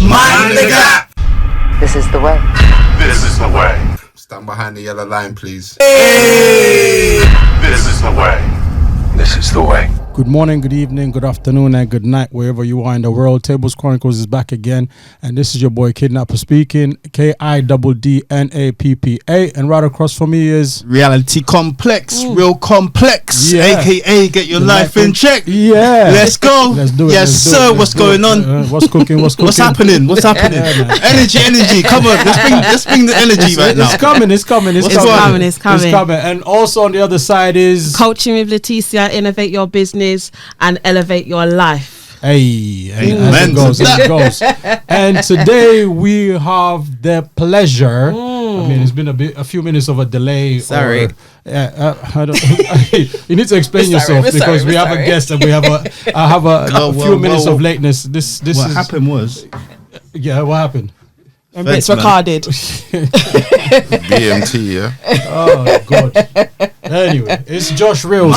Mind the gap. This is the way. This is the way. Stand behind the yellow line, please. Hey. This is the way. This is the way. Good morning, good evening, good afternoon, and good night, wherever you are in the world. Tableschronicles is back again, and this is your boy Kidnapper speaking, KIDDNAPPA, and right across from me is Reality Complex, Real Complex, aka Get Your Life in Check. Yeah, let's go. Let's do it. Yes, sir. What's going on? What's cooking? What's cooking? What's happening? What's happening? Yeah, energy. Come on, let's bring the energy right now. It's coming. It's coming. And also on the other side is Coaching with Leticia. Innovate your business and elevate your life. Hey, as it goes. And today we have the pleasure. I mean, it's been a few minutes of a delay. Sorry. I don't. You need to explain yourself because we have a guest and I have a few minutes of lateness. This what happened was. Yeah, what happened? It's recorded. BMT, yeah. Oh God. Anyway, it's Josh Reels.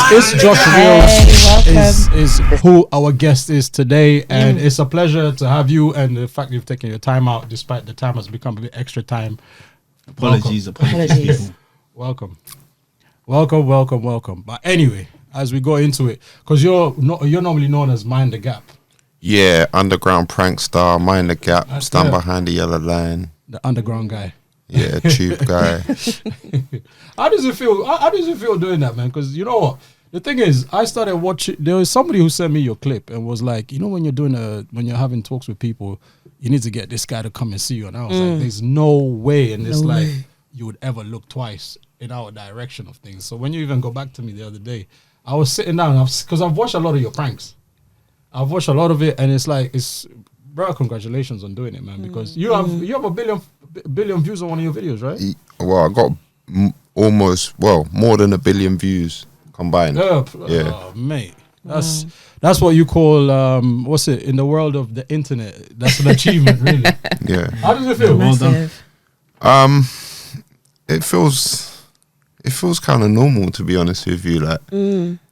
Is who our guest is today, and it's a pleasure to have you. And the fact you've taken your time out, despite the time has become a bit extra time. Apologies. Welcome. But anyway, as we go into it, because you're normally known as Mind the Gap. Yeah, underground prankster, mind the gap, stand behind the yellow line. The underground guy. Yeah, tube guy. How does it feel? How does it feel doing that, man? Because you know what? The thing is, I started watching. There was somebody who sent me your clip and was like, you know, when you're having talks with people, you need to get this guy to come and see you. And I was like, there's no way, and it's like you would ever look twice in our direction of things. So when you even go back to me the other day, I was sitting down because I've watched a lot of your pranks. I've watched a lot of it, and it's like, bro, congratulations on doing it, man, because you have a billion views on one of your videos, right? Well, I got more than 1 billion views combined. Oh, mate, that's what you call what's it in the world of the internet? That's an achievement, really. Yeah. How does it feel? Well done. It feels kind of normal, to be honest with you. Like,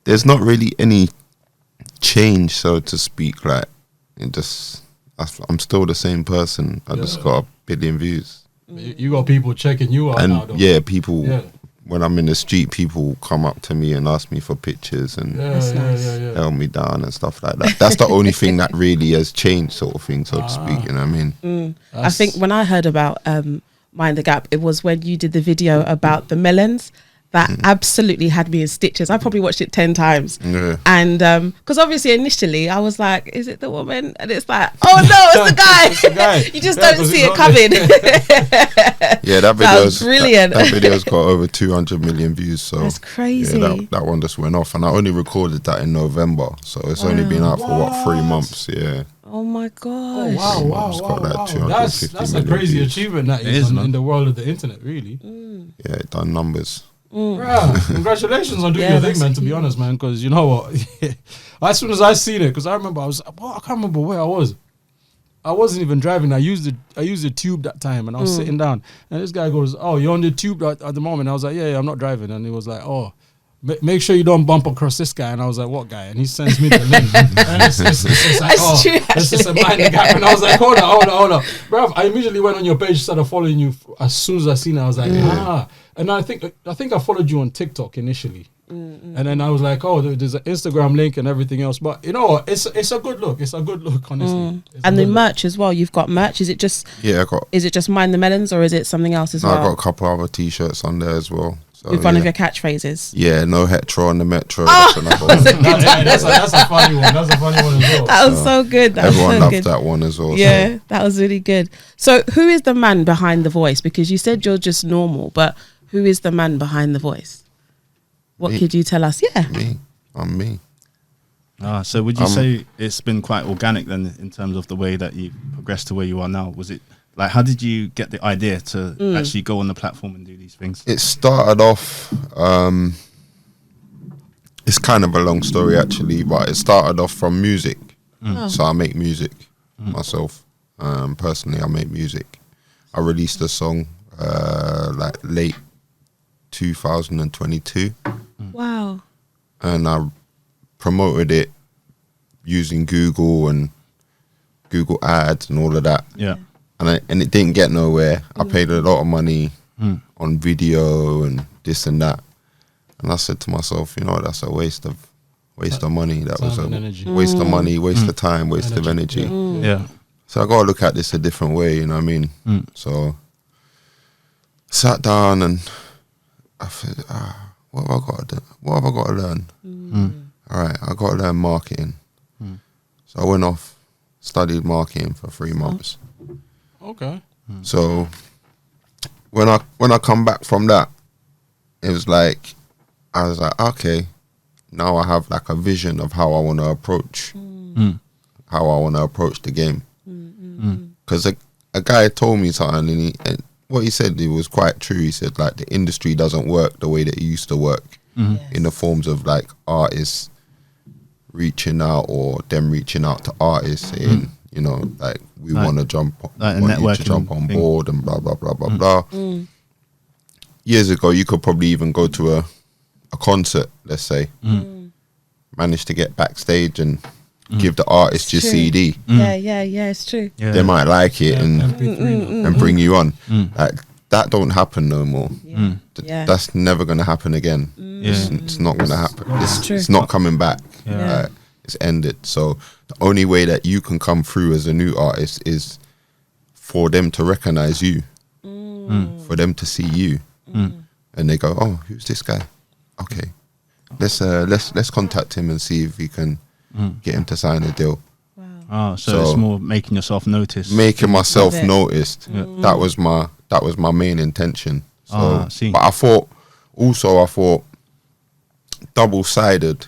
there's not really any change, so to speak. Like, I'm still the same person. I just got 1 billion views. You got people checking you out, and now, people. Yeah. When I'm in the street, people come up to me and ask me for pictures and held me down and stuff like that. That's the only thing that really has changed, sort of thing, so to speak. You know what I mean? I think when I heard about Mind the Gap, it was when you did the video about the melons. That absolutely had me in stitches. I probably watched it 10 times. Yeah. And because obviously initially I was like, is it the woman? And it's like, oh no, it's the guy. It's the guy. You just don't see it coming. Yeah, that video's brilliant. That video's got over 200 million views. So that's crazy. Yeah, that one just went off. And I only recorded that in November. So it's only been out for 3 monps. Yeah. Oh my Oh gosh. wow. It's got like 250 that's a crazy views. achievement that is in the world of the internet, really. Yeah, it done numbers. Yeah, congratulations on doing your thing, man, to be honest, man, because you know what, as soon as I seen it, because I remember I can't remember where I was. I wasn't even driving. I used the tube that time, and I was sitting down, and this guy goes, oh, you're on the tube at the moment? I was like, yeah, I'm not driving. And he was like, oh, make sure you don't bump across this guy. And I was like, what guy? And he sends me the link. And it's like, it's just a Mind the Gap. And I was like, hold on. Bro, I immediately went on your page, started following you. As soon as I seen it, I was like, And I think I followed you on TikTok initially. And then I was like, oh, there's an Instagram link and everything else. But you know, it's a good look. It's a good look, honestly. And the merch as well. You've got merch. Is it just Is it just Mind the Melons, or is it something else as well? I got a couple other t-shirts on there as well. So, with one of your catchphrases. Yeah, no hetero on the metro. Oh, that's a funny one. That's a funny one as well. That was so good. Everyone loved that one as well. Yeah, that was really good. So who is the man behind the voice? Because you said you're just normal, but who is the man behind the voice? What could you tell us? Yeah. I'm me. So would you say it's been quite organic then, in terms of the way that you progressed to where you are now? Was it like, how did you get the idea to actually go on the platform and do these things? It started off, it's kind of a long story actually, but it started off from music. So I make music myself. Personally, I make music. I released a song like late 2022. Wow. And I promoted it using Google and Google ads and all of that. Yeah. And it didn't get nowhere. I paid a lot of money on video and this and that. And I said to myself, you know, that's a waste of money. That was a waste of money, waste of time, waste of energy. Yeah. So I gotta look at this a different way, you know what I mean? So sat down and I said, what have I got to do? What have I got to learn? All right, I got to learn marketing. So I went off, studied marketing for 3 months. Okay. So when I come back from that, it was like, I was like, okay, now I have like a vision of how I want to approach, the game. Because a guy told me something, and what he said, it was quite true. He said like the industry doesn't work the way that it used to work, in the forms of like artists reaching out or them reaching out to artists saying, you know, like we want to jump on board and blah blah blah blah blah. Years ago, you could probably even go to a concert, let's say, manage to get backstage and give the artist your CD. Yeah, it's true. Yeah. They might like it and bring you on. Like that don't happen no more. That's never gonna happen again. It's not gonna happen. It's not coming back. It's ended. So the only way that you can come through as a new artist is for them to recognize you, for them to see you, and they go, "Oh, who's this guy? Okay, let's contact him and see if we can get him to sign a deal." Wow. So it's more making yourself noticed. Making myself noticed. That was my main intention. So, but I thought double-sided.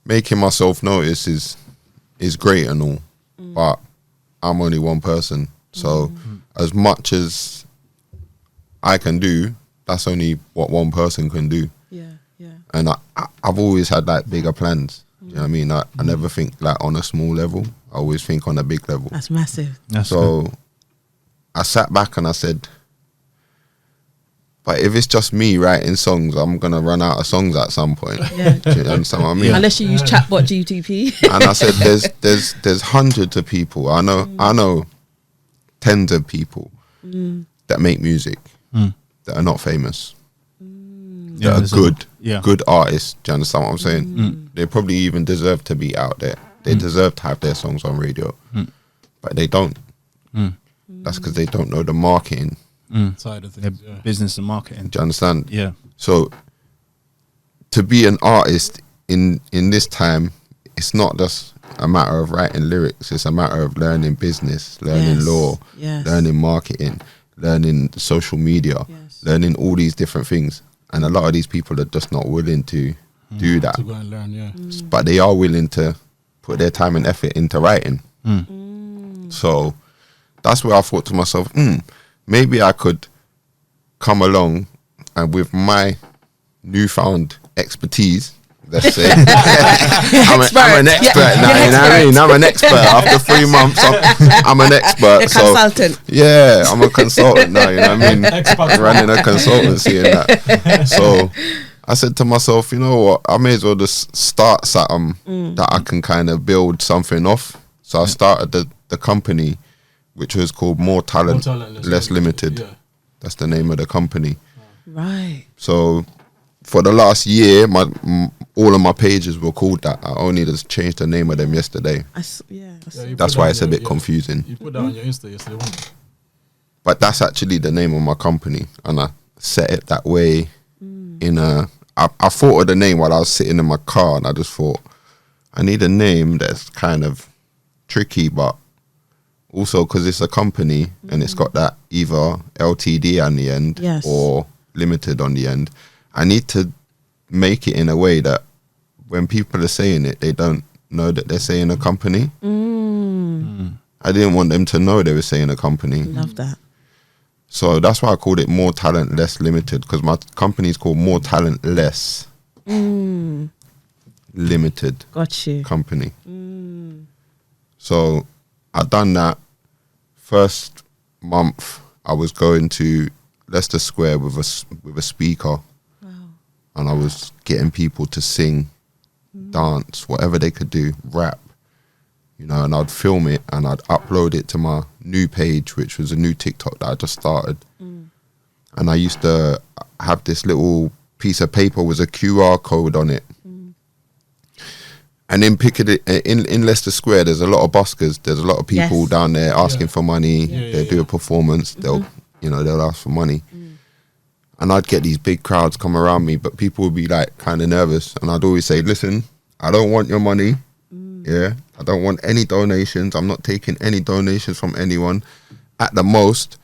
Making myself notice is great and all, but I'm only one person. So as much as I can do, that's only what one person can do. And I've always had like bigger plans. Do you know what I mean? I never think like on a small level. I always think on a big level. That's massive. So I sat back and I said, but if it's just me writing songs, I'm gonna run out of songs at some point. Do you understand what I mean? Unless you use chatbot GTP. And I said, there's hundreds of people. I know tens of people that make music that are not famous. That are good artists. Do you understand what I'm saying? They probably even deserve to be out there. They deserve to have their songs on radio, but they don't. That's because they don't know the marketing side of things, business and marketing. Do you understand? Yeah. So to be an artist in this time, it's not just a matter of writing lyrics. It's a matter of learning business, learning law, learning marketing, learning social media, learning all these different things. And a lot of these people are just not willing to do that. To go and learn, But they are willing to put their time and effort into writing. So that's where I thought to myself, maybe I could come along and with my newfound expertise, let's say, I'm an expert now, you know what I mean? I'm an expert. After 3 months, I'm an expert. A consultant. Yeah, I'm a consultant now, you know what I mean? Running a consultancy and that. So I said to myself, you know what, I may as well just start something that I can kind of build something off. So I started the company, which was called More Talent, Less Limited. That's the name of the company. Right. So for the last year, all of my pages were called that. I only just changed the name of them yesterday. That's why it's a bit confusing. You put that on your Insta yesterday, wasn't it? But that's actually the name of my company, and I set it that way. I thought of the name while I was sitting in my car, and I just thought I need a name that's kind of tricky, but also because it's a company and it's got that either LTD on the end or limited on the end. I need to make it in a way that when people are saying it, they don't know that they're saying a company. I didn't want them to know they were saying a company. Love that. So that's why I called it More Talent, Less Limited, because my company is called More Talent, Less Limited. Got you. Company. So I done that. First month, I was going to Leicester Square with a speaker. And I was getting people to sing, dance, whatever they could do, rap. you know, and I'd film it and I'd upload it to my new page, which was a new TikTok that I just started. And I used to have this little piece of paper with a QR code on it. And in Piccadilly, in Leicester Square, there's a lot of buskers. There's a lot of people down there asking for money. They do a performance. They'll ask for money. And I'd get these big crowds come around me, but people would be like kind of nervous. And I'd always say, listen, I don't want your money. Yeah, I don't want any donations. I'm not taking any donations from anyone. At the most,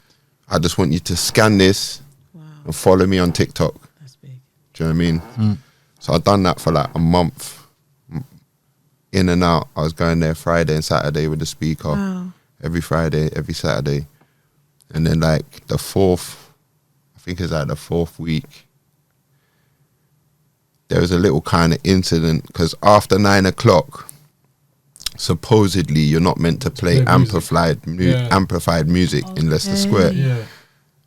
I just want you to scan this and follow me on TikTok. That's big. Do you know what I mean? So I'd done that for like a month. In and out. I was going there Friday and Saturday with the speaker. Wow. Every Friday, every Saturday. And then like the fourth week, there was a little kind of incident because after 9 o'clock, supposedly you're not meant to play amplified music in Leicester Square. Yeah.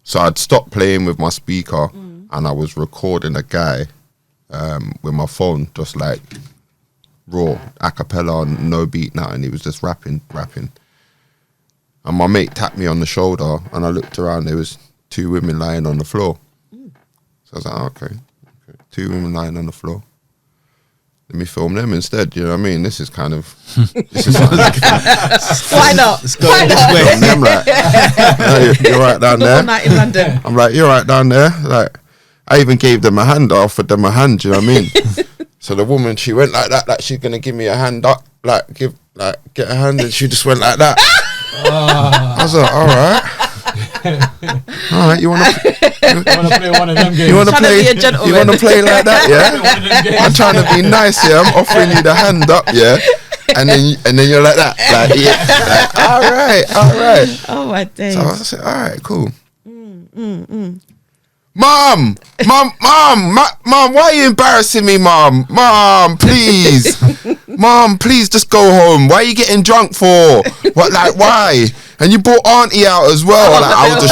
So I'd stopped playing with my speaker and I was recording a guy with my phone, just like raw, a cappella, no beat, nothing. He was just rapping. And my mate tapped me on the shoulder and I looked around, there was 2 women lying on the floor. So I was like, okay. 2 women lying on the floor. Let me film them instead, you know what I mean? This is kind of... Why not? Why not? Film them, like, you're right down there. Normal night in London. I'm like, you're right down there. Like, I even gave them a hand, I offered them a hand, you know what I mean? So the woman, she went like that, like she's gonna give me a hand up, get a hand, and she just went like that. I was like, all right, you wanna play one of them games? You wanna Trying play like that, yeah? I'm trying to be nice, yeah. I'm offering you the hand up, yeah. And then you're like that, like, yeah, like, all right. Oh my days. So I said, all right, cool. Mom, why are you embarrassing me, Mom, please. Mom, please just go home. Why are you getting drunk for? What, like, why? And you brought Auntie out as well. Like, I was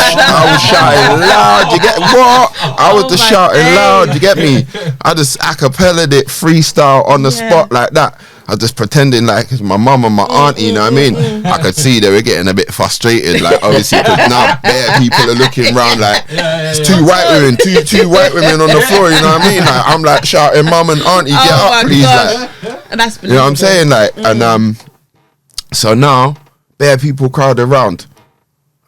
shouting loud. You get what? I was just shouting loud. You get me? I just a-cappellaed it, freestyle on the spot like that. I was just pretending like it's my mum and my auntie, you know what I mean? I could see they were getting a bit frustrated, like obviously because now bare people are looking around like it's two white women on the floor, you know what I mean? Like I'm like shouting, mum and auntie, get up please, like, and that's you know what I'm saying? Like and so now bare people crowd around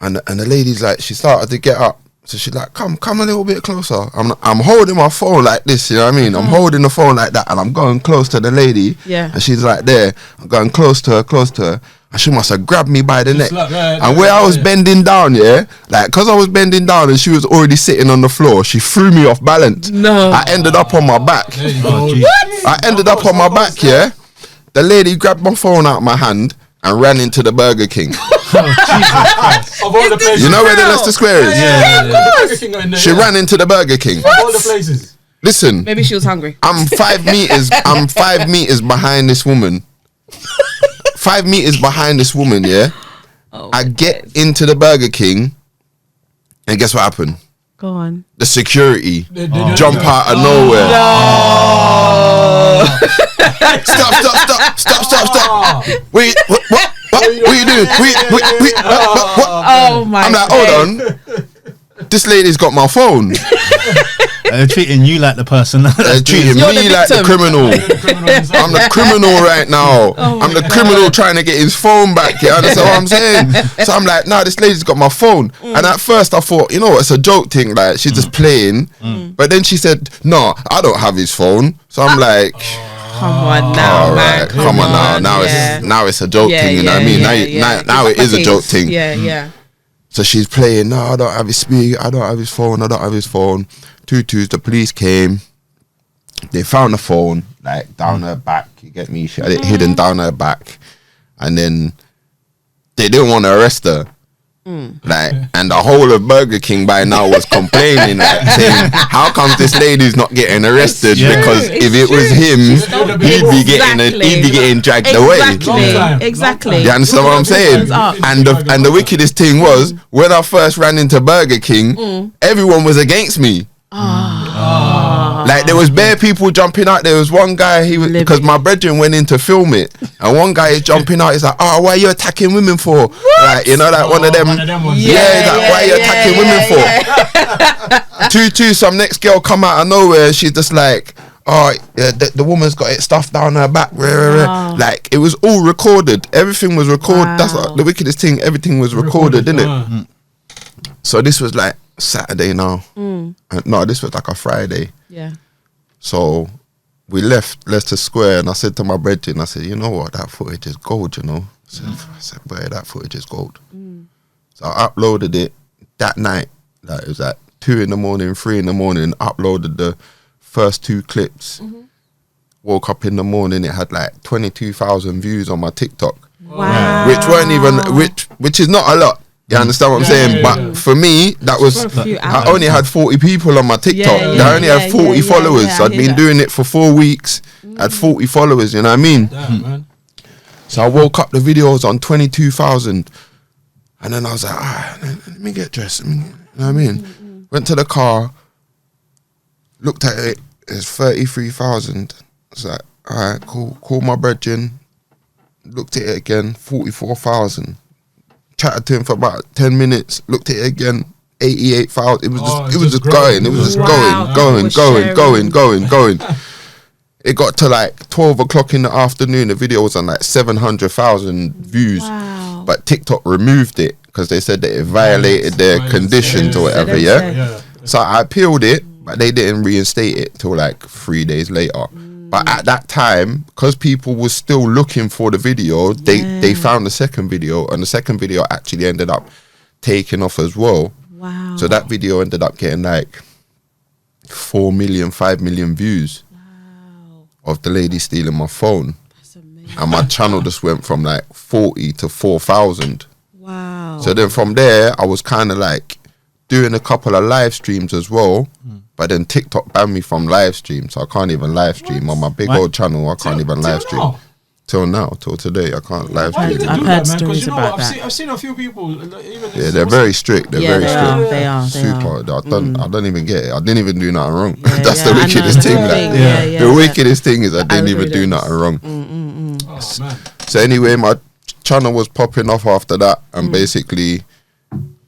and the lady's like, she started to get up. So she's like, come a little bit closer. I'm holding my phone like this, you know what I mean? I'm holding the phone like that and I'm going close to the lady. Yeah. And she's like there. I'm going close to her. And she must have grabbed me by the neck. And where I was bending down, like, because I was bending down and she was already sitting on the floor, she threw me off balance. No. I ended up on my back. What? I ended up on my back, yeah? The lady grabbed my phone out of my hand and ran into the Burger King. Of all the places. You know where the Leicester Square is? Yeah, of course. She ran into the Burger King. Of all the places. Listen. Maybe she was hungry. I'm 5 meters. I'm 5 meters behind this woman. 5 meters behind this woman. Yeah. Oh, I get into the Burger King, and guess what happened? Go on. The security jump out of nowhere. No. Stop. Wait, what? What are you doing? Wait, what? Oh my God. I'm like, hold on. This lady's got my phone. They're treating you like the person. They're treating me like the criminal. I'm the criminal right now. I'm the criminal trying to get his phone back. You understand what I'm saying? So I'm like, nah, this lady's got my phone. And at first I thought, you know what, it's a joke thing. Like, she's just playing. But then she said, no, I don't have his phone. So I'm like... Come on now, man. Right, come on now. Now it's a joke thing, you know what I mean? Now it is a joke thing. Yeah. So she's playing, no, I don't have his speaker, I don't have his phone. Tutus, the police came. They found the phone, like, down her back, you get me? She had it hidden down her back. And then they didn't want to arrest her. Like, and the whole of Burger King by now was complaining, like, saying, how come this lady's not getting arrested? Because if it was him, he'd be getting dragged away. Exactly. You understand what I'm saying? And the wickedest thing was, when I first ran into Burger King, everyone was against me. Like there was bare people jumping out. There was one guy, because my brethren went in to film it, and one guy is jumping out. He's like, "Oh, why are you attacking women for?" Like, you know, like one of them ones. Yeah, like, why are you attacking women for? Two, some next girl come out of nowhere. She's just like, "Oh, yeah, the woman's got it stuffed down her back." Like it was all recorded. Everything was recorded. That's like the wickedest thing. Everything was recorded, didn't it? So this was like Saturday now. No, this was like a Friday. Yeah. So we left Leicester Square, and I said to my brethren, I said, "You know what? That footage is gold, you know." I said, "Boy, that footage is gold." So I uploaded it that night. Like it was at 2 in the morning, 3 in the morning. Uploaded the first 2 clips. Woke up in the morning, it had like 22,000 views on my TikTok. Wow. Which weren't even which is not a lot. You understand what I'm saying? But for me, that was I only had 40 people on my TikTok. I only had 40 followers. So I'd been doing it for 4 weeks. Had 40 followers. You know what I mean? Damn, man. So I woke up, the video was on 22,000, and then I was like, let me get dressed. You know what I mean? Went to the car, looked at it. It's 33,000. I was like, all right, cool. Called my brethren. Looked at it again, 44,000. Chatted to him for about 10 minutes. Looked at it again, 88,000. It was just going. It was just going. It got to like 12 o'clock in the afternoon. The video was on like 700,000 views. Wow. But TikTok removed it because they said that it violated their conditions or whatever. Yeah. So I appealed it, but they didn't reinstate it till like 3 days later. But at that time, because people were still looking for the video, they found the second video, and the second video actually ended up taking off as well. Wow. So that video ended up getting like 4 million, 5 million views of the lady stealing my phone. That's amazing. And my channel just went from like 40 to 4,000. Wow. So then from there, I was kind of like doing a couple of live streams as well. But then TikTok banned me from live stream, so I can't even live stream on my big old channel. I can't even live stream till today. I can't live stream. I've heard stories about that. I've seen a few people. Yeah, they're very strict. They're very strict. They are. Super. I don't even get it. I didn't even do nothing wrong. That's the wickedest thing. The wickedest thing is I didn't even do nothing wrong. Oh, man. So anyway, my channel was popping off after that, and basically,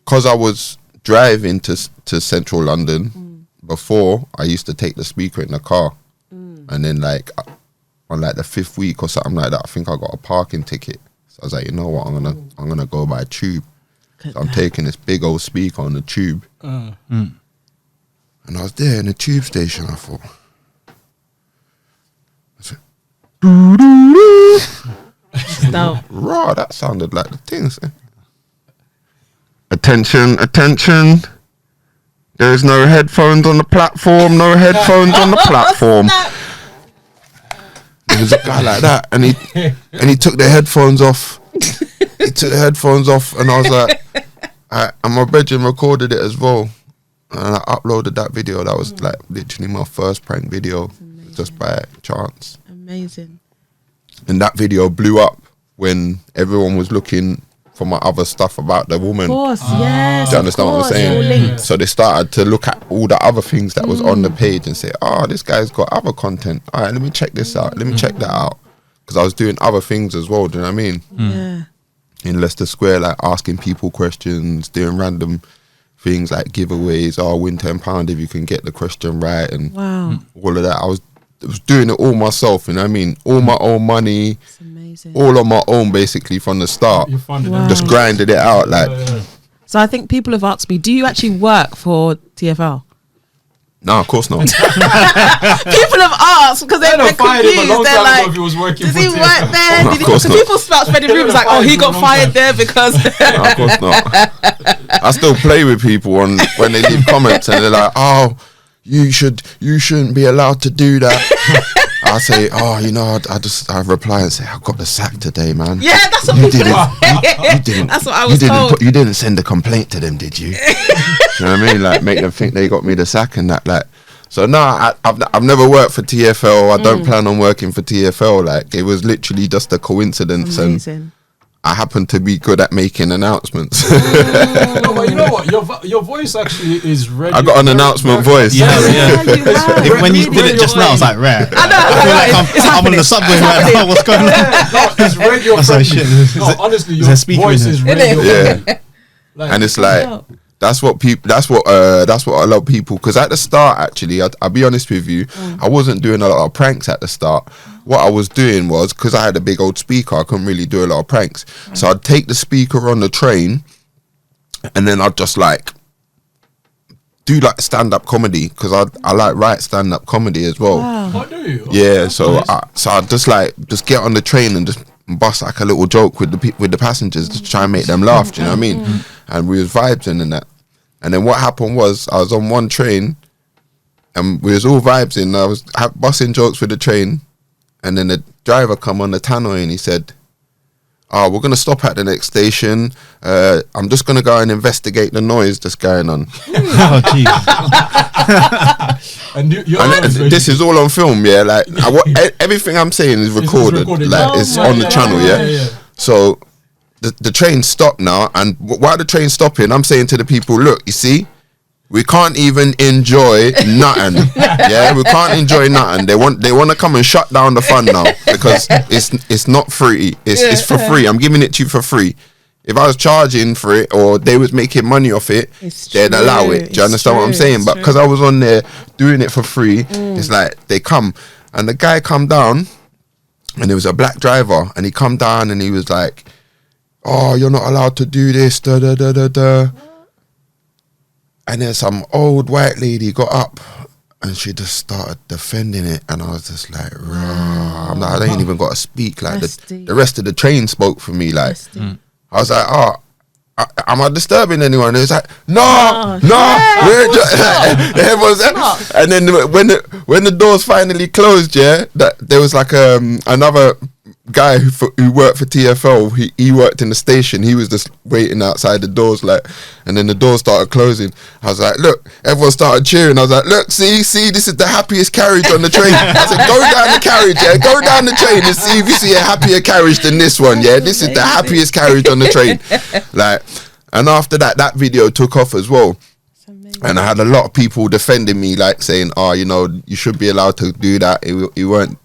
because I was driving to central London. Before, I used to take the speaker in the car, and then like on like the 5th week or something like that, I think I got a parking ticket. So I was like, you know what, I'm gonna go by tube. So I'm taking this big old speaker on the tube, and I was there in the tube station. I thought, No. Raw, that sounded like the things. Attention. There's no headphones on the platform. No headphones on the platform. There was a guy like that, and he took the headphones off. And I was like, and my bedroom recorded it as well, and I uploaded that video. That was like literally my first prank video, just by chance. Amazing. And that video blew up when everyone was looking for my other stuff about the woman. Of course, yes. Do you understand what I'm saying? So they started to look at all the other things that was on the page and say, oh, this guy's got other content. All right, let me check this out. Let me check that out. Because I was doing other things as well, do you know what I mean? Yeah. In Leicester Square, like asking people questions, doing random things like giveaways, win £10 if you can get the question right, and all of that. I was doing it all myself, you know what I mean? All my own money. It's amazing. All on my own, basically, from the start. You funded Wow. Just grinded it out, like. So I think people have asked me, do you actually work for TFL? No, of course not. People have asked because they're confused. They're like, does he work there? No, because people start spreading rumors like, oh, he got fired there because. No, of course not. I still play with people when they leave comments and they're like, oh, you shouldn't be allowed to do that. I say, oh, you know, I reply and say, I got the sack today, man. Yeah, that's what you people didn't. That's what I was told. You didn't send a complaint to them, did you? You know what I mean? Like, make them think they got me the sack and that. Like, so no, I've never worked for TFL. I don't plan on working for TFL. Like, it was literally just a coincidence. Amazing. I happen to be good at making announcements. No, but you know what? Your voice actually is ready. I got an announcement voice. Yeah. When you Really did it just now, I was like, rare. I know. I'm on the subway right now. What's going on? No, it's radio I was like, friendly. shit. No, honestly, is your there a speaker voice in is there? radio Yeah. friendly. Like, And it's like that's what a lot of people, because at the start, actually, I'll be honest with you, I wasn't doing a lot of pranks at the start. What I was doing was, because I had a big old speaker, I couldn't really do a lot of pranks. So I'd take the speaker on the train, and then I'd just like do like stand-up comedy, because I like write stand-up comedy as well. what do you? Yeah, so I just get on the train and just bust like a little joke with the passengers to try and make them laugh. Do you know what I mean? And we was vibing and that. And then what happened was, I was on one train and we was all vibing. I was busting jokes with the train, and then the driver come on the tannoy and he said, "Oh, we're gonna stop at the next station. I'm just gonna go and investigate the noise that's going on." Oh, jeez. And This is all on film, yeah. Like everything I'm saying is recorded. Like it's on the channel, yeah. So the train stopped now, and while the train's stopping, I'm saying to the people, "Look, you see, we can't even enjoy nothing. Yeah, we can't enjoy nothing. They want to come and shut down the fun now, because it's not free. It's for free. I'm giving it to you for free. If I was charging for it, or they was making money off it, they'd allow it. Do you understand what I'm saying? But because I was on there doing it for free, it's like they come, and the guy come down, and there was a black driver, and he come down and he was like, "Oh, you're not allowed to do this, da da da da da." And then some old white lady got up and she just started defending it, and I was just like, "Rah." I ain't even got to speak. Like the rest of the train spoke for me. Like I was like, "Oh, am I disturbing anyone?" And it was like, no, we're just everyone's and then when the doors finally closed, yeah, there was like another guy who worked for TFL. He worked in the station. He was just waiting outside the doors, like, and then the doors started closing. I was like, "Look," everyone started cheering. I was like, "Look, see, this is the happiest carriage on the train." I said, "Go down the carriage, yeah, go down the train and see if you see a happier carriage than this one, yeah. This is the happiest carriage on the train." Like, and after that video took off as well. And I had a lot of people defending me, like saying, "Oh, you know, you should be allowed to do that. You weren't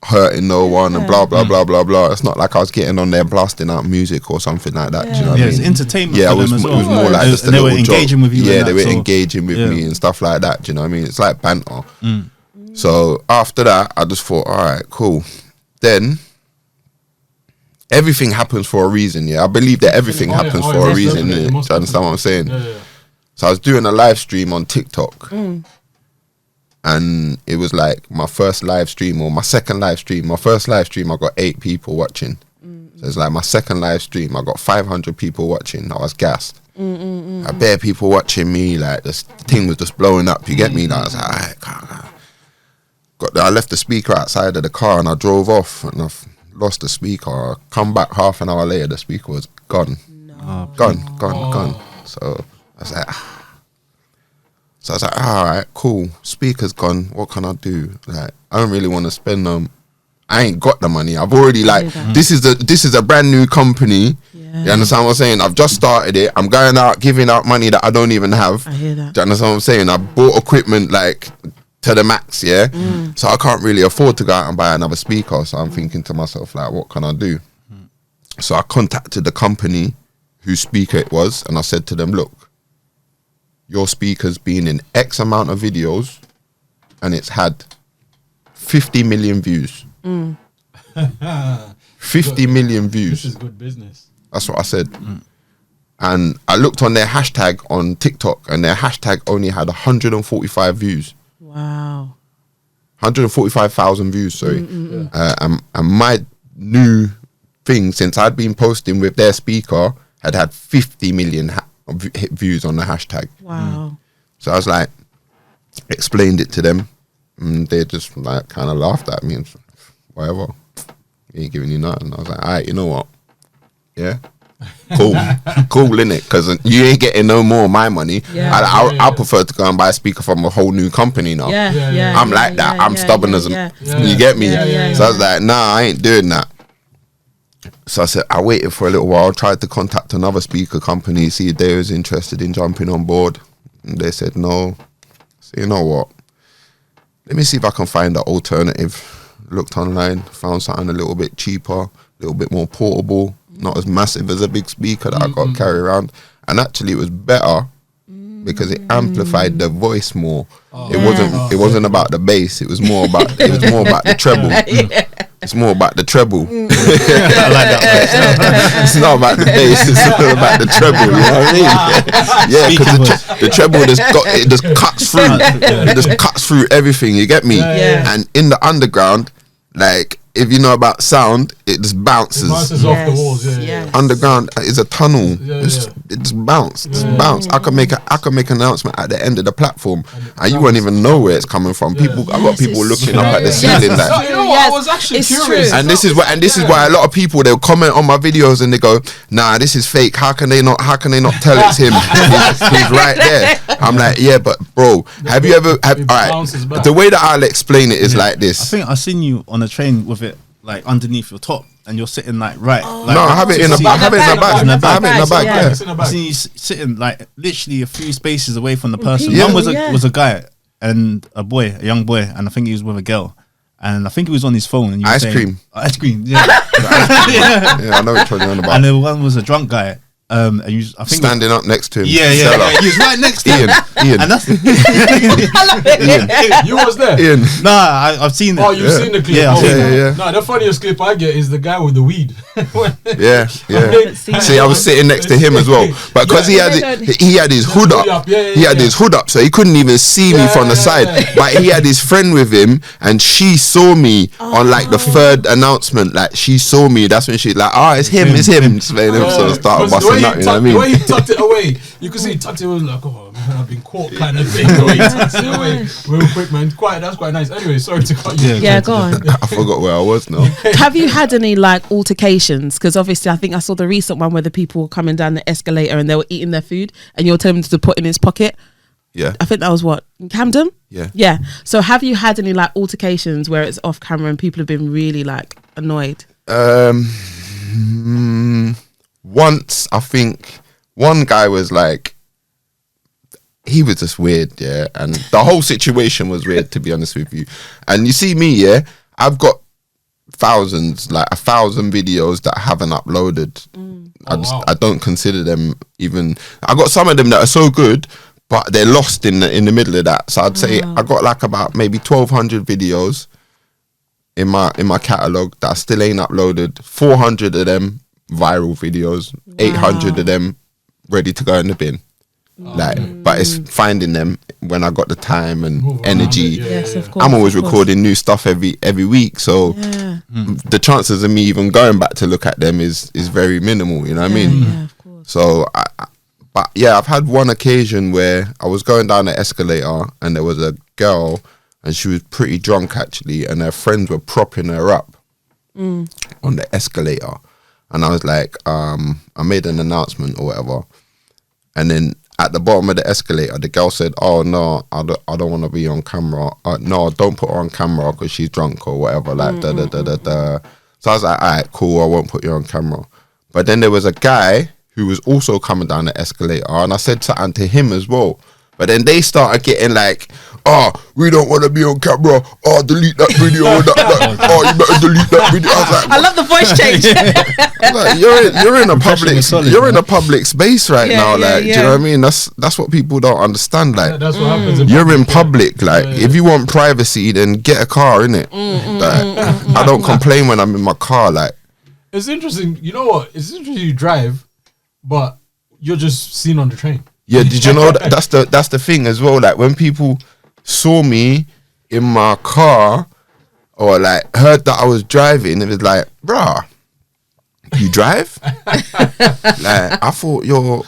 hurting no one," and blah blah blah blah blah. It's not like I was getting on there blasting out music or something like that. Do you know what I mean? It's entertainment. Yeah, for them as well. it was more like just a they were little engaging joke. with you. Yeah, they were engaging with me and stuff like that. Do you know what I mean? It's like banter. So after that, I just thought, all right, cool. Then everything happens for a reason. Yeah, I believe that everything happens for a reason. Do you understand what I'm saying? Yeah. So I was doing a live stream on TikTok. And it was like my first live stream or my second live stream. My first live stream, I got 8 people watching. So it's like my second live stream, I got 500 people watching. I was gassed. I bare people watching me. Like the thing was just blowing up. You get me? Like, I was like, I left the speaker outside of the car and I drove off and I've lost the speaker. I come back half an hour later, the speaker was gone. Gone. So I was like, So I was like, all right, cool. Speaker's gone. What can I do? Like, I don't really want to spend I ain't got the money. I've already this is a brand new company. Yeah. You understand what I'm saying? I've just started it. I'm going out giving out money that I don't even have. I hear that. Do you understand what I'm saying? I bought equipment like to the max, yeah. So I can't really afford to go out and buy another speaker. So I'm thinking to myself, like, what can I do? So I contacted the company whose speaker it was, and I said to them, "Look, your speaker's been in X amount of videos and it's had 50 million views. 50 million views. This is good business." That's what I said. And I looked on their hashtag on TikTok and their hashtag only had 145 views. Wow. 145,000 views, sorry. And my new thing, since I'd been posting with their speaker, had 50 million views on the hashtag. Wow. So I was like, explained it to them, and they just like kind of laughed at me and whatever. He ain't giving you nothing. I was like, all right, you know what? Yeah, cool, innit? Because you ain't getting no more of my money. I prefer to go and buy a speaker from a whole new company now. I'm like that. I'm stubborn as you get me. So I was like, nah, I ain't doing that. So I said, I waited for a little while, tried to contact another speaker company, see if they was interested in jumping on board. And they said no. So you know what? Let me see if I can find an alternative. Looked online, found something a little bit cheaper, a little bit more portable, not as massive as a big speaker that I got to carry around. And actually it was better because it amplified the voice more. It wasn't about the bass, it was more about the treble. It's more about the treble. I like that. It's not about the bass, it's all about the treble, you know what I mean? Yeah, because the treble just cuts through. It just cuts through everything, you get me? And in the underground, like, if you know about sound, it just bounces. It bounces off the walls. Underground is a tunnel. It just bounces. I could make an announcement at the end of the platform, and you won't even know where it's coming from. I got people looking up at the ceiling. Like, you know what? I was actually curious. And this is why a lot of people, they'll comment on my videos and they go, "Nah, this is fake. How can they not tell it's him? He's right there." I'm like, yeah, but bro, have you ever? All right, the way that I'll explain it is like this. I think I've seen you on a train with it like underneath your top, and you're sitting like right. Like, no, I have it in the back. I have it in the back. Yeah. I've seen you sitting like literally a few spaces away from the person. One was a guy and a young boy, and I think he was with a girl. And I think he was on his phone. And ice cream, yeah. Yeah, I know which one you're on about. And the one was a drunk guy. And I think standing up next to him. Yeah. He was right next to him. Ian. And that's Ian. You was there? Ian. Nah, I've seen it. Oh, you've seen the clip? Yeah. No, the funniest clip I get is the guy with the weed. Yeah. See, I was sitting next to him as well, but because he had his hood up. He had his hood up, so he couldn't even see me from the side. But he had his friend with him, and she saw me on like the third announcement. Like she saw me. That's when she like, it's him. So started busting. You know what I mean? The way he tucked it away, you could see he tucked it away like, oh man, I've been caught kind of thing. The way he tucked it away real quick, man. That's quite nice. Anyway, sorry to cut you. Yeah, go on. I forgot where I was now. Have you had any like altercations? Because obviously I think I saw the recent one where the people were coming down the escalator and they were eating their food and you were telling them to put in his pocket. Yeah. I think that was what? In Camden? Yeah. So have you had any like altercations where it's off camera and people have been really like annoyed? Once, I think one guy was like, he was just weird, yeah, and the whole situation was weird, to be honest with you. And you see me, yeah, I've got thousands, like 1,000 videos that I haven't uploaded. I don't consider them even. I got some of them that are so good, but they're lost in the middle of that. So I'd say I got like about maybe 1,200 videos in my catalogue that I still ain't uploaded. 400 of them viral videos, 800 of them ready to go in the bin. But it's finding them when I got the time and energy. Yes, of course. I'm always recording new stuff every week, so the chances of me even going back to look at them is very minimal. You know what I mean? Yeah, of course. So, I've had one occasion where I was going down the escalator and there was a girl and she was pretty drunk actually, and her friends were propping her up on the escalator. And I was like, I made an announcement or whatever. And then at the bottom of the escalator, the girl said, "Oh, no, I don't want to be on camera. No, don't put her on camera because she's drunk or whatever." Like, da. So I was like, all right, cool, I won't put you on camera. But then there was a guy who was also coming down the escalator. And I said something to him as well. But then they started getting like, we don't want to be on camera. Delete that video. You better delete that video. I was like, I love the voice change. Like, you're in a public space right now. Like, do you know what I mean? That's what people don't understand. Like, that's what happens. You're in public. Like, if you want privacy, then get a car, innit? I don't complain when I'm in my car. Like, it's interesting. You know what? It's interesting you drive, but you're just seen on the train. Yeah, did you know that's the thing as well? Like when people saw me in my car or like heard that I was driving, it was like, bruh, you drive? Like I thought your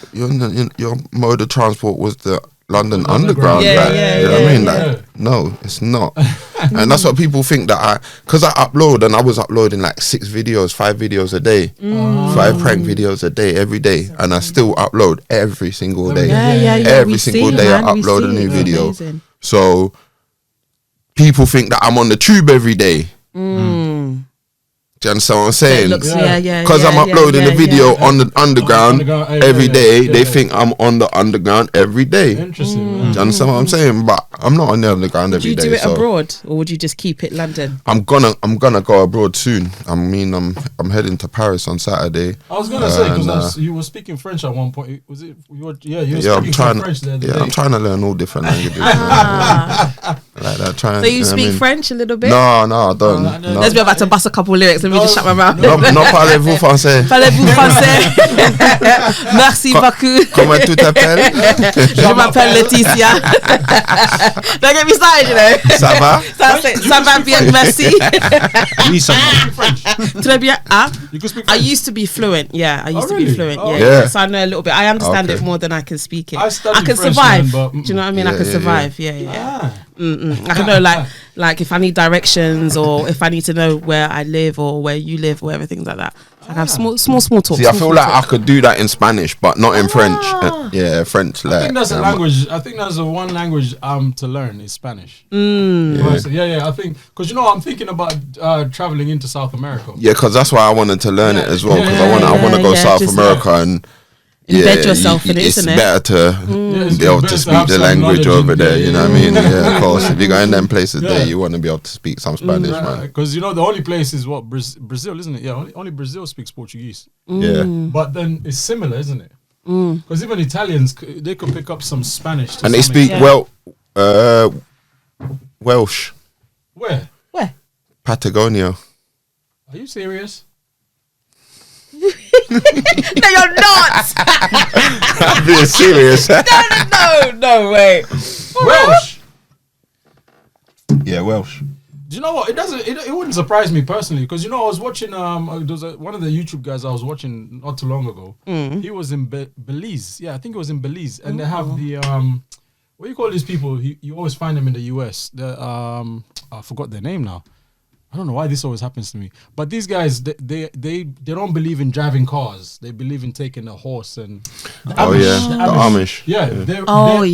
mode of transport was the London Underground. You know what I mean? Like, no, it's not. And that's what people think that because I upload, and I was uploading like 5 videos a day, 5 prank videos a day, every day, and I still upload every single day. Every single day I upload a new video. Amazing. So people think that I'm on the tube every day. Do you understand what I'm saying? Yeah. Because I'm uploading a video on the underground every day. They think I'm on the underground every day. Interesting. Do you understand what I'm saying? But I'm not on the underground every day. Would you do it abroad, or would you just keep it London? I'm gonna go abroad soon. I mean, I'm heading to Paris on Saturday. I was gonna say because you were speaking French at one point. Was it? You were speaking French the other day. I'm trying to learn all different languages. Like that. So you speak French a little bit? No, I don't. No. Let's be about to bust a couple lyrics. Let me just shut my mouth. Non parlez-vous français? Parlez-vous français? Merci beaucoup. Comment tu t'appelles? Je m'appelle Laetitia. Don't get me started, you know. Ça va? Ça va bien, merci. You need some French. Très bien. You can speak I French. used to be fluent. Yeah, I used to really? be fluent. Oh. Yeah. So I know a little bit. I understand Okay. it more than I can speak it. I studied can French, survive. man, but, Do you know what I mean? I can survive. Yeah. Ah. I can know like if I need directions or if I need to know where I live or where you live or everything like that. I have small talk. See, I feel like I could do that in Spanish, but not in French. Yeah, French. I think that's a language. I think that's the one language to learn is Spanish. Yeah. I think because I'm thinking about traveling into South America. Yeah, because that's why I wanted to learn it as well. Because I want to go yeah, South just America and embed yourself in it, it's isn't it? better to it's be able better to to speak have the some language knowledge over in there. there, You know what I mean? Yeah, of course. If you go in them places there, you want to be able to speak some Spanish, man. Because the only place is what Brazil, isn't it? Yeah, only Brazil speaks Portuguese. Yeah. But then it's similar, isn't it? Because even Italians, they could pick up some Spanish. And they speak Welsh, Where? Patagonia. Are you serious? No, you're not. I'm being serious. No way. Welsh. Yeah, Welsh. Do you know what? It wouldn't surprise me personally because I was watching there was one of the YouTube guys I was watching not too long ago. He was in Belize. Yeah, I think it was in Belize, and they have the what do you call these people? You always find them in the US. I forgot their name now. I don't know why this always happens to me. But these guys, they don't believe in driving cars. They believe in taking a horse and the Amish. Yeah. They're in Belize.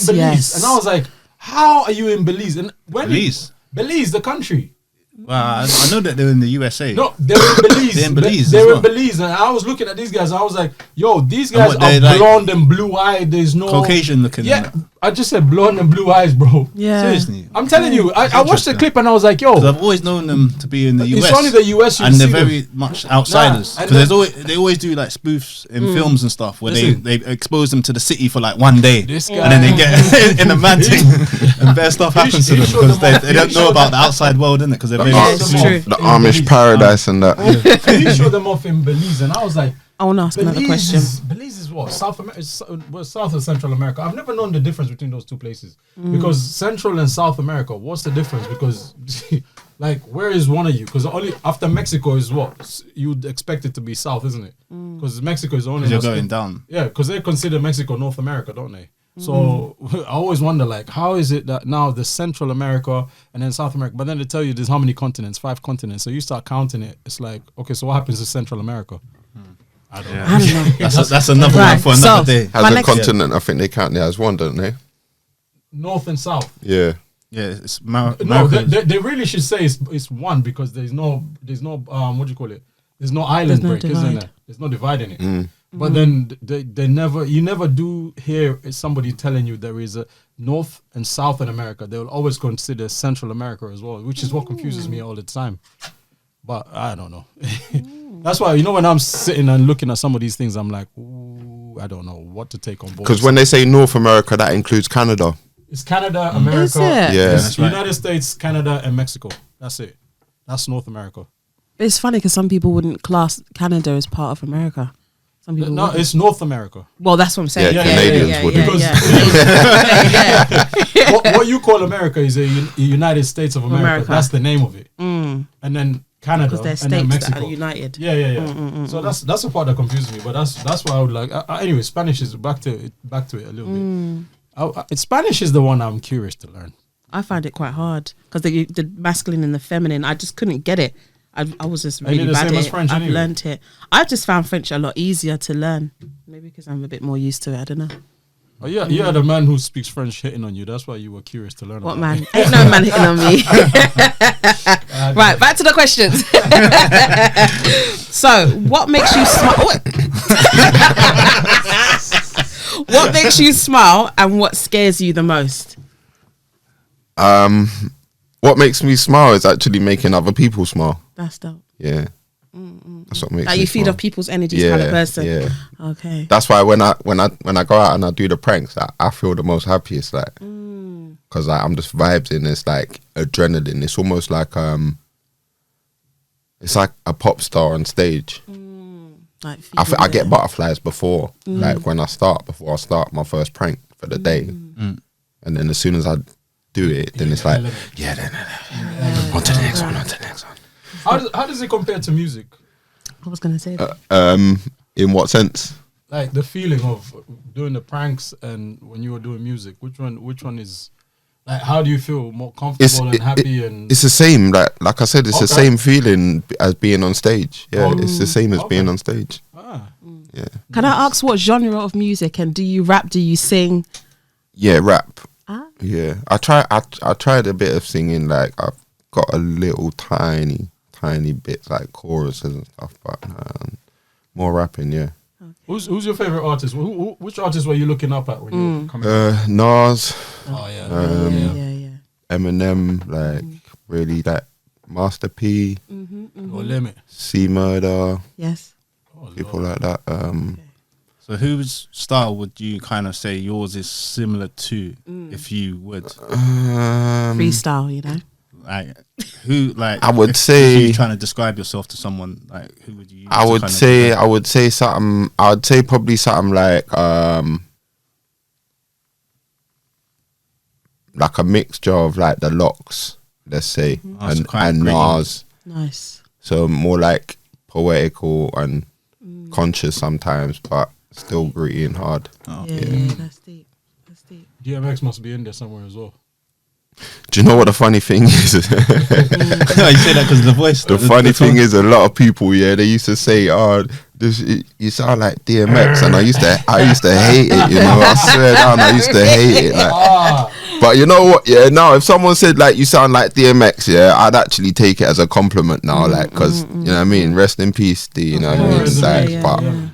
yes. And I was like, how are you in Belize? And when Belize, the country. Well, I know that they're in the USA. No, they're in Belize. They're in Belize. They're as in well. Belize, and I was looking at these guys. I was like, "Yo, these guys what, are they're like blonde and blue eyed. There's no Caucasian looking. Yeah, I just said blonde and blue eyes, bro. Yeah. Seriously. I'm telling you. I watched the clip and I was like, "Yo, 'Cause I've always known them to be in the US. it's only the US you and they're see them. very much outsiders. Nah, and Because they always do like spoofs in films and stuff where they expose them to the city for like one day. This guy- And then they get in a man thing and bad stuff happens to them showed because them off. they don't know about the outside world, innit? Because they're very it's true. The Amish paradise and that. He showed them off in Belize, and I was like, I want to ask another question. Belize is what? South America? South or Central America? I've never known the difference between those two places because Central and South America. What's the difference? Because like, where is one of you? Because only after Mexico is what you'd expect it to be South, isn't it? Because Mexico is only you're going down. Yeah, because they consider Mexico North America, don't they? So I always wonder, like, how is it that now the Central America and then South America, but then they tell you there's how many continents? 5 continents. So you start counting it. It's like, okay, so what happens to Central America? I don't know. I don't know. That's another one for another day. As My a next- continent, I think they count it as one, don't they? North and South. Yeah. Yeah, it's No, America. they really should say it's one because there's no what do you call it? There's no island There's no break, isn't divide. there? There's no dividing it. But then you never do hear somebody telling you there is a North and South in America. They will always consider Central America as well, which is what confuses me all the time. But I don't know. That's why, when I'm sitting and looking at some of these things, I'm like, ooh, I don't know what to take on board. Because when they say North America, that includes Canada. It's Canada, America, Is it? Yeah. That's right. United States, Canada, and Mexico. That's it. That's North America. It's funny because some people wouldn't class Canada as part of America. Some people No, wouldn't. it's North America. Well, that's what I'm saying. Yeah, Canadians wouldn't. What you call America is a United States of America. That's the name of it. And then Canada Because they're and then states that Mexico. are united. Yeah. So that's the part that confuses me. But that's why I would like. Anyway, Spanish is back to it a little bit. Spanish is the one I'm curious to learn. I find it quite hard because the masculine and the feminine, I just couldn't get it. I was just really the bad same at as it. French I've anyway. learned it. I've just found French a lot easier to learn. Maybe because I'm a bit more used to it. I don't know. Oh yeah, you had a man who speaks French hitting on you. That's why you were curious to learn. What about man? Ain't no man hitting on me. Right, back to the questions. So, what makes you smile? What makes you smile, and what scares you the most? What makes me smile is actually making other people smile. That's dope. Yeah. That's what makes Like me you feed smile. off people's energies, kind of person. Yeah. Okay. That's why when I go out and I do the pranks, I feel the most happiest, like, because I'm just vibing. It's like adrenaline. It's almost like it's like a pop star on stage. Like I get butterflies before, like before I start my first prank for the day, and then as soon as I do it, then it's like, on to the next one, on to the next one. How does it compare to music? I was gonna say that. In what sense? Like the feeling of doing the pranks and when you were doing music, which one is like? How do you feel more comfortable and happy? And it's the same. Like I said, it's the Okay. same feeling as being on stage. Yeah, Oh, it's the same as okay. being on stage. Yeah, Can I ask what genre of music, and do you rap? Do you sing? yeah, rap. Ah. Yeah, I tried a bit of singing. Like I've got a little tiny bits like choruses and stuff, but more rapping. Yeah. Who's your favorite artist? Which artist were you looking up at when you were coming? Nas, Oh yeah, Yeah. Eminem, like really that Master P, No limit. C Murder, Yes. Oh, people Lord. like that. So whose style would you kind of say yours is similar to, if you would? Freestyle, you know. Like, who, like, I would if say- you're trying to describe yourself to someone, like, who would you use I to would kind of say do that? I would say something. I would say probably something like a mixture of like the Locks, let's say, Oh, so and quite and gritty. Nas. Nice. So more like poetical and conscious sometimes, but still gritty and hard. Oh. Yeah, that's deep. That's deep. DMX must be in there somewhere as well. Do you know what the funny thing is? You say that because the voice. The funny thing is, a lot of people, they used to say, "Oh, you sound like DMX," and I used to hate it. You know, I swear down, I used to hate it. Like, but you know what? Yeah, now if someone said like you sound like DMX, yeah, I'd actually take it as a compliment now, like, because you know what I mean. Rest in peace, D. You know what I mean? course, Like, yeah, but yeah.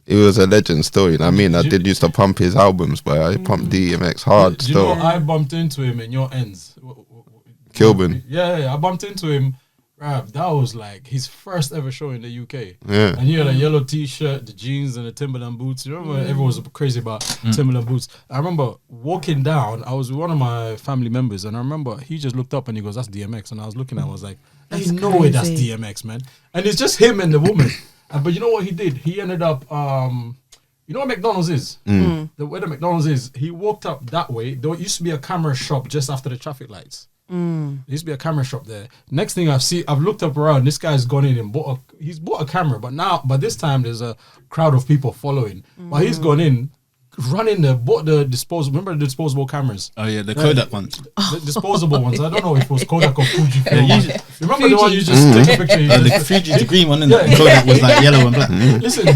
it was a legend still. You know what I mean? I did used to pump his albums, but I pumped DMX hard Do you know still. I bumped into him in your ends? Kilburn. Yeah, I bumped into him. Bruh, that was like his first ever show in the UK. Yeah. And he had a yellow t-shirt, the jeans, and the Timberland boots. You remember everyone was crazy about Timberland boots. I remember walking down, I was with one of my family members, and I remember he just looked up and he goes, "That's DMX." And I was looking at him, I was like, That's "Ain't no way that's crazy. DMX, man." And it's just him and the woman. But you know what he did? He ended up, you know what McDonald's is? The way the McDonald's is, he walked up that way. There used to be a camera shop just after the traffic lights. There used to be a camera shop there. Next thing I've looked up around. This guy's gone in and he's bought a camera, but this time there's a crowd of people following. But he's gone in, bought the disposable. Remember the disposable cameras? Oh yeah, the Kodak ones. The disposable ones. I don't know if it was Kodak or Fuji. Yeah, usually, Remember the one you just take a picture? You the just- Fuji's the green one, and Yeah. the Kodak was like yellow and black. Listen,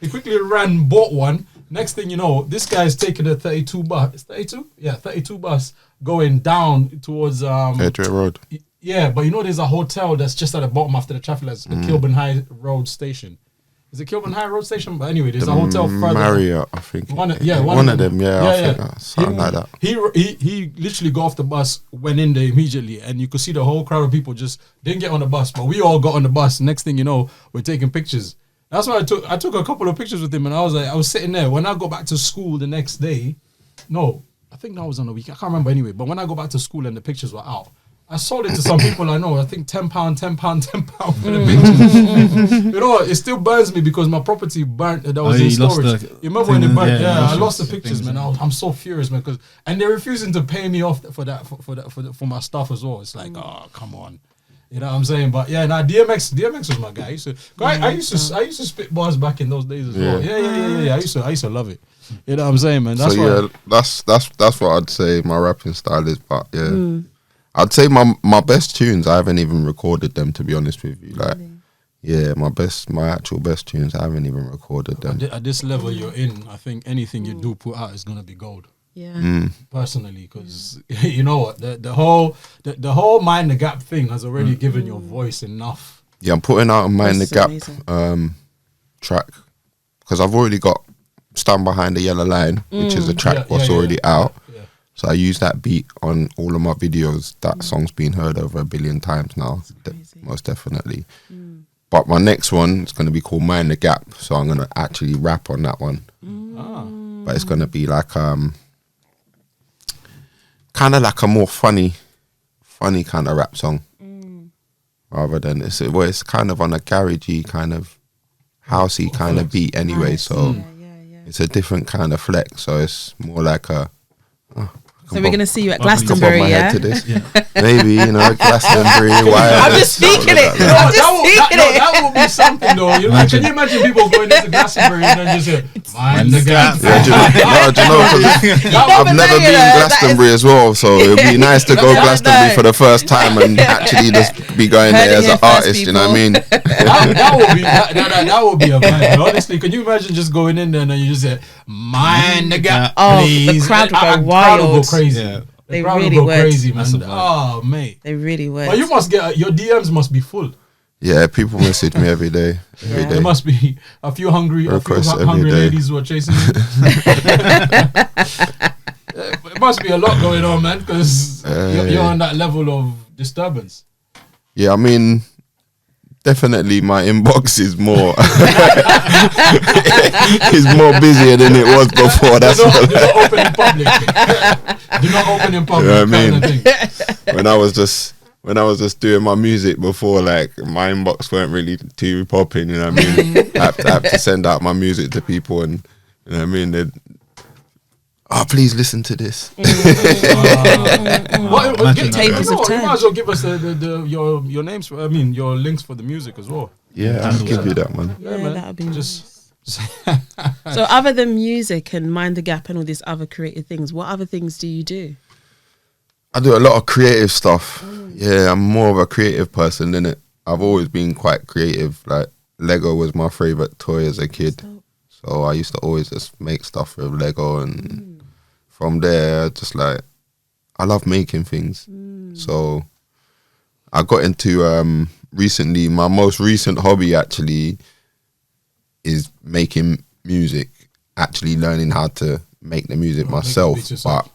he quickly ran, bought one. Next thing you know, this guy's taking a 32 bus. 32? Yeah, 32 bus going down towards Edgware Road. yeah, but you know there's a hotel that's just at the bottom after the traffic lights, the Kilburn High Road Station. Is it Kilburn High Road Station? But anyway, there's a hotel further. Marriott, I think. One of them. Yeah, I think that, something like that. He literally got off the bus, went in there immediately, and you could see the whole crowd of people just didn't get on the bus, but we all got on the bus. Next thing you know, we're taking pictures. That's why I took a couple of pictures with him, and I was sitting there. When I got back to school the next day, no, I think that was on a week. I can't remember anyway. But when I got back to school and the pictures were out, I sold it to some people I know. I think £10 for the pictures. You know what? It still burns me because my property burnt. That was in you lost storage. the You remember when it thing, burnt? yeah, Yeah, you I lost lost the the pictures, things, man. I'm so furious, man. And they're refusing to pay me off for that for my stuff as well. It's like, oh, come on. You know what I'm saying? But yeah, DMX was my guy. I used to spit bars back in those days as well. Yeah. I used to love it. You know what I'm saying, man? That's So why. yeah, that's what I'd say my rapping style is. But yeah, I'd say my best tunes, I haven't even recorded them, to be honest with you. Like, Yeah, my actual best tunes, I haven't even recorded them. At this level you're in, I think anything you do put out is gonna be gold. Yeah. Personally, because you know what, the whole Mind the Gap thing has already given your voice enough. Yeah, I'm putting out a Mind the That's Gap amazing. track because I've already got Stand Behind the Yellow Line, which is a track what's already out. Yeah. So I use that beat on all of my videos. That song's been heard over 1 billion times now, most definitely. But my next one is going to be called Mind the Gap, so I'm going to actually rap on that one. But it's going to be like kind of like a more funny kind of rap song, rather than it's kind of on a garagey kind of housey kind of beat anyway. So it's a different kind of flex. So it's more like a. So we're gonna see you at Pop Glastonbury, my yeah? head to this. Maybe, Glastonbury. Why? I'm just speaking it. I'm just speaking it. That will be something though. Can you imagine people going into Glastonbury and then just say, Mind the Gap? Yeah, do you know, 'cause I've never been Glastonbury as well, so it'd be nice to go Glastonbury for the first time and actually just be going there as an artist. You know what I mean? that would be a vibe. Honestly, can you imagine just going in there and then you just say, Mind the Gap, please? The crowd would go Crowd wild. will go crazy. They The crowd really will go would. crazy, man. Oh, mate. They really would. But you must get your DMs must be full. Yeah, people message me every day. Every There day. must be a few hungry Requests every hungry day. ladies who are chasing you. It must be a lot going on, man, because you're on that level of disturbance. Yeah, I mean, definitely my inbox is more is more busier than it was before. That's do what. not open in public. Do not open in public. You know what I kind of mean? thing. When I was just doing my music before, like my inbox weren't really too popping. You know what I mean? I have to send out my music to people, and you know what I mean. They'd, please listen to this. You might as well give us your names. I mean, your links for the music as well. Yeah, I'll give you that, man. Yeah, man. that would be Just So other than music and Mind the Gap and all these other creative things, what other things do you do? I do a lot of creative stuff. Yeah, I'm more of a creative person, innit? I've always been quite creative. Like Lego was my favorite toy as a kid, so I used to always just make stuff with Lego, and from there, just like I love making things. So I got into recently. My most recent hobby actually is making music. Actually, learning how to make the music myself, but.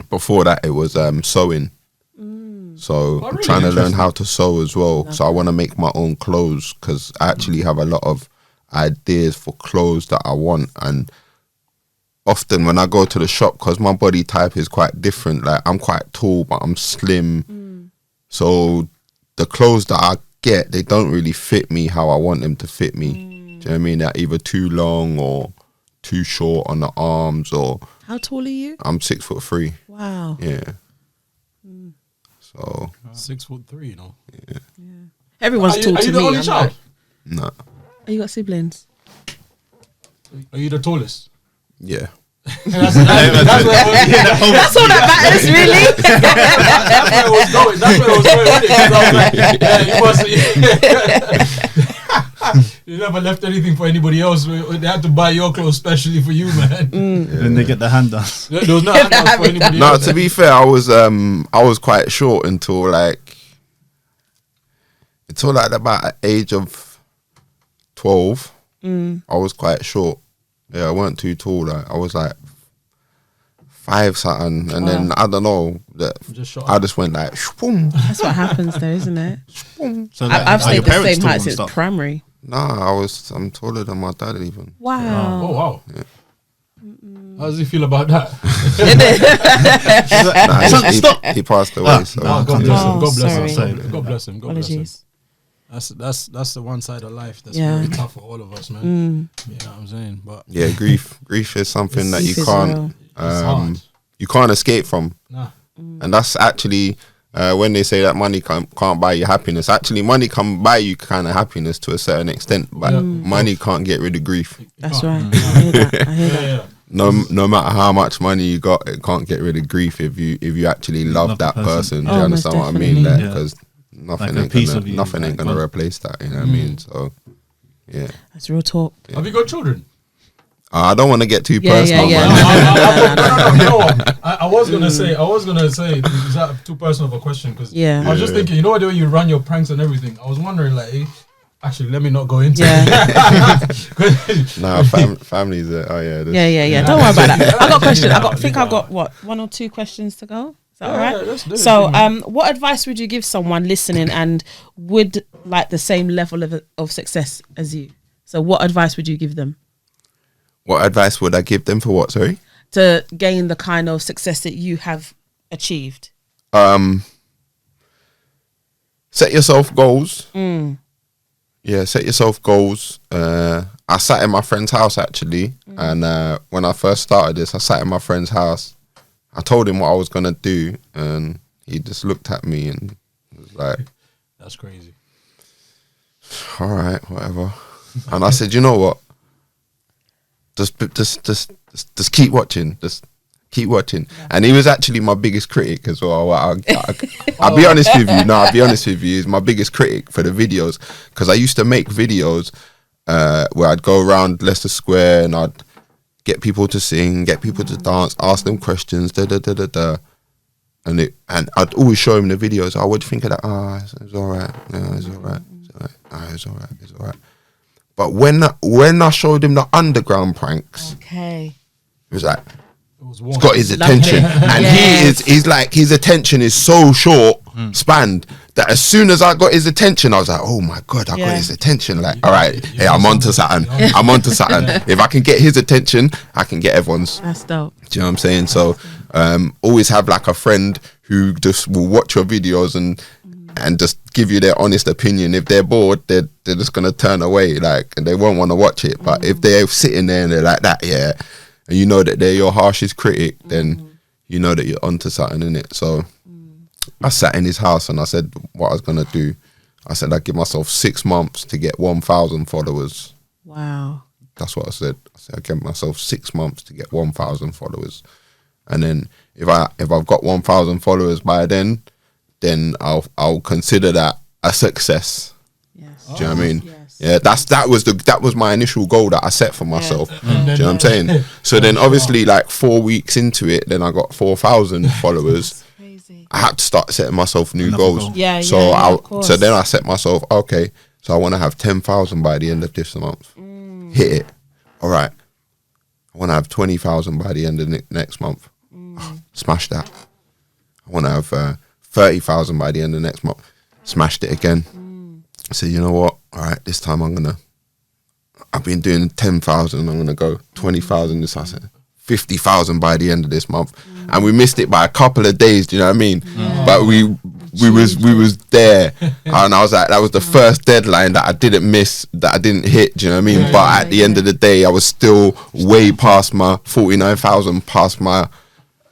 Before that, it was sewing. So I'm trying to learn how to sew as well. So I want to make my own clothes because I actually have a lot of ideas for clothes that I want. And often when I go to the shop, because my body type is quite different, like I'm quite tall, but I'm slim. So the clothes that I get, they don't really fit me how I want them to fit me. Do you know what I mean? They're either too long or too short on the arms or... How tall are you? I'm 6'3". Wow. Yeah. So 6'3", you know. Yeah. Everyone's tall Are to you me. the only I'm child? like, nah. oh, you got siblings? Are you the tallest? Yeah. That's where That's all that matters, really. That's where it was going. That's where it was going with it. 'Cause I was like, you must. You never left anything for anybody else. They had to buy your clothes specially for you, man. Then they get the handouts. There was no handouts for anybody No, else. to be fair, I was quite short until like about the age of 12. I was quite short. Yeah, I weren't too tall. Like I was like 5 something, and then I don't know that I just went like shpoom. That's what happens, though, isn't it? So I've are your stayed the parents same tall height and since stuff? primary. Nah, I'm taller than my dad even. Wow. Oh wow. How does he feel about that? Nah, he passed away. So God bless him. Oh, God bless sorry. him. God bless him. God bless him. Apologies. That's the one side of life that's Yeah. very tough for all of us, man. You know what I'm saying? But yeah, grief is something that you Grief is can't real. it's hard. you can't escape from. Nah. And that's actually when they say that money can't buy you happiness. Actually, money can buy you kind of happiness to a certain extent, but money can't get rid of grief. That's right. I hear that. I hear that. Yeah. No matter how much money you got, it can't get rid of grief if you actually love that person. Do you Oh, understand most what I mean? definitely. Because nothing Like a piece of you, nothing ain't like, gonna well- replace that. You know what I mean? So yeah, That's real talk. Have you got children? I don't want to get too Yeah, personal. yeah, man. No. You know what? I was gonna say, is that too personal of a question? Because Yeah. I was just thinking, you know what, the way you run your pranks and everything. I was wondering, like, actually, let me not go into Yeah. it. Nah, families. Oh yeah, Yeah. Don't worry about that. I got questions. I think I've got what 1 or 2 questions to go. Is that all right? Let's do it. So, what advice would you give someone listening and would like the same level of success as you? So, what advice would you give them What advice would I give them for what? Sorry. to gain the kind of success that you have achieved? Set yourself goals. Yeah, set yourself goals. I sat in my friend's house actually, and when I first started this, I sat in my friend's house. I told him what I was gonna do, and he just looked at me and was like, That's crazy. "All right, whatever." And I said, "You know what? Just keep watching. Just keep watching." And he was actually my biggest critic as well. I'll be honest with you. No, I'll be honest with you. He's my biggest critic for the videos, because I used to make videos where I'd go around Leicester Square and I'd get people to sing, get people to dance, ask them questions, and I'd always show him the videos. Oh, what do you think of that? It's all right. No, it's all right. It's all right. It's all right. It's all right. But when I showed him the underground pranks, Okay. it was like, It was it's got his Like attention, it. and Yes. he's like, his attention is so short spanned that as soon as I got his attention, I was like, oh my god, I got his attention. Like, all right, hey, I'm onto something. I'm onto something. If I can get his attention, I can get everyone's. That's dope. Do you know what I'm saying? So, always have like a friend who just will watch your videos and just give you their honest opinion. If they're bored, they're just gonna turn away, like, and they won't want to watch it. But if they're sitting there and they're like that, yeah, and you know that they're your harshest critic, then you know that you're onto something, in it. So I sat in his house and I said what I was gonna do. I said I'd give myself 6 months to get 1,000 followers. Wow. That's what I said. I said I'd give myself 6 months to get 1,000 followers, and then if I've got 1,000 followers by then I'll consider that a success. Yes. Do you know what I mean? Yes. Yeah, that was my initial goal that I set for myself. Do you know what I'm saying? So then obviously like 4 weeks into it, then I got 4,000 followers. Crazy. I had to start setting myself new Another goals. goal. Yeah, So of course. so then I set myself, okay, so I want to have 10,000 by the end of this month. Hit it. All right. I want to have 20,000 by the end of next month. Smash that. I want to have 30,000 by the end of next month. Smashed it again. So you know what? All right, this time I've been doing 10,000. I'm gonna go 20,000 this. I said 50,000 by the end of this month, and we missed it by a couple of days. Do you know what I mean? But we was there, and I was like, that was the first deadline that I didn't miss, that I didn't hit. Do you know what I mean? But at the end of the day, I was still way past my 49,000, past my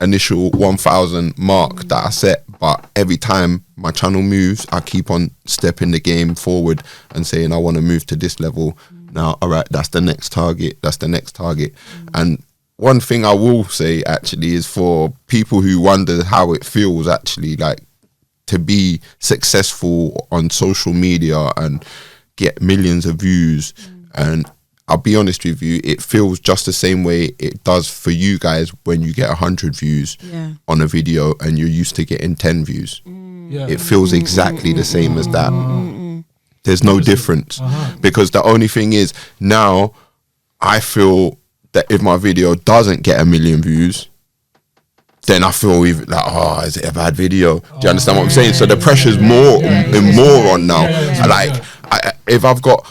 initial 1,000 mark that I set. But every time my channel moves, I keep on stepping the game forward and saying I want to move to this level. Now, all right, that's the next target. That's the next target. And one thing I will say actually is, for people who wonder how it feels actually like to be successful on social media and get millions of views, and I'll be honest with you, it feels just the same way it does for you guys when you get 100 views on a video and you're used to getting 10 views. It feels exactly the same as that. There's no difference, because the only thing is, now I feel that if my video doesn't get 1 million views, then I feel even like, oh, is it a bad video? Do you understand what I'm saying? So the pressure's more on now. Like, if I've got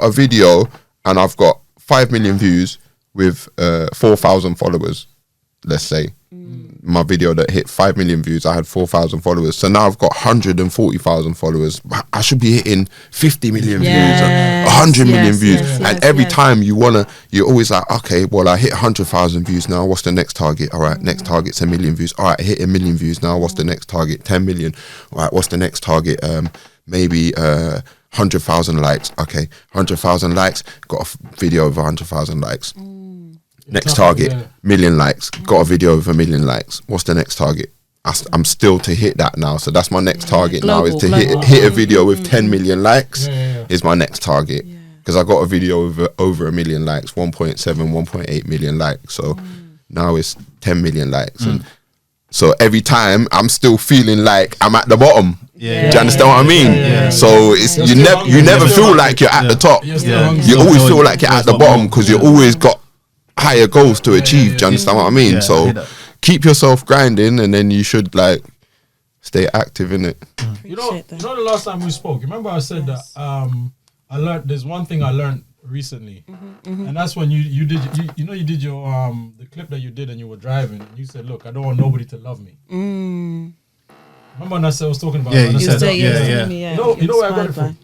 a video and I've got 5 million views with 4,000 followers, let's say. My video that hit 5 million views, I had 4,000 followers. So now I've got 140,000 followers. I should be hitting 50 million views, 100 million views. And every time you're always like, okay, well, I hit 100,000 views now. What's the next target? All right, next target's 1 million views. All right, I hit 1 million views now. What's the next target? 10 million. All right, what's the next target? Maybe 100,000 likes. Okay, 100,000 likes. Got a video of 100,000 likes. Next target, 1 million likes. Got a video of 1 million likes. What's the next target? I'm still to hit that now. So that's my next target now, is to Global. hit a video with 10 million likes. Yeah. Is my next target. Because I got a video with over 1 million likes, 1.7, 1.8 million likes. So now it's 10 million likes. And so every time I'm still feeling like I'm at the bottom. Yeah. Do you understand what I mean? Yeah. So it's you never feel like you're at the top. You always feel like you're at the bottom because you always got higher goals to achieve. Do you understand what I mean? Yeah, So keep yourself grinding, and then you should like stay active in it. You know the last time we spoke, remember I said that I learned, there's one thing I learned recently, and that's when you did your the clip that you did, and you were driving, and you said, look, I don't want nobody to love me. Remember when I was talking about you said that. You know where I got it from?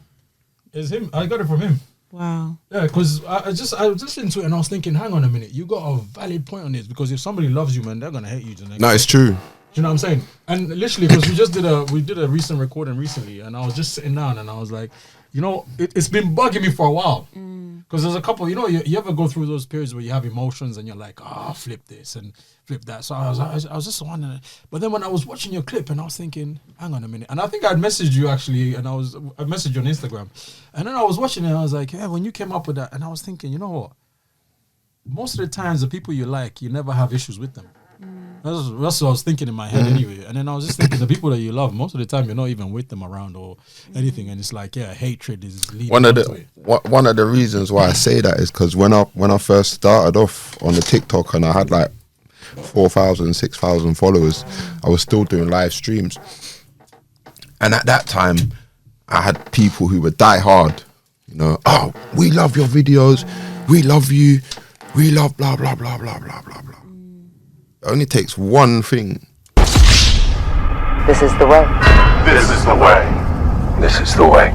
It's him. I got it from him. Wow. Yeah, because I was listening to it and I was thinking, hang on a minute, you got a valid point on this, because if somebody loves you, man, they're gonna hate you the next No, it's true. Do you know what I'm saying? And literally, because we did a recent recording recently, and I was just sitting down and I was like, you know, it's been bugging me for a while. Because there's a couple, you know, you ever go through those periods where you have emotions and you're like, flip this and flip that. So I was just wondering. But then when I was watching your clip and I was thinking, hang on a minute. And I think I'd messaged you actually, and I messaged you on Instagram. And then I was watching it and I was like, yeah, when you came up with that, and I was thinking, you know what? Most of the times the people you like, you never have issues with them. That's what I was thinking in my head anyway. And then I was just thinking, the people that you love, most of the time you're not even with them around or anything. And it's like, yeah, hatred is leading One of to the reasons why I say that is because when I first started off on the TikTok and I had like 4,000, 6,000 followers, I was still doing live streams. And at that time, I had people who were die hard. You know, oh, we love your videos, we love you, we love blah blah blah blah blah blah blah. It only takes one thing. This is the way. This is the way. This is the way.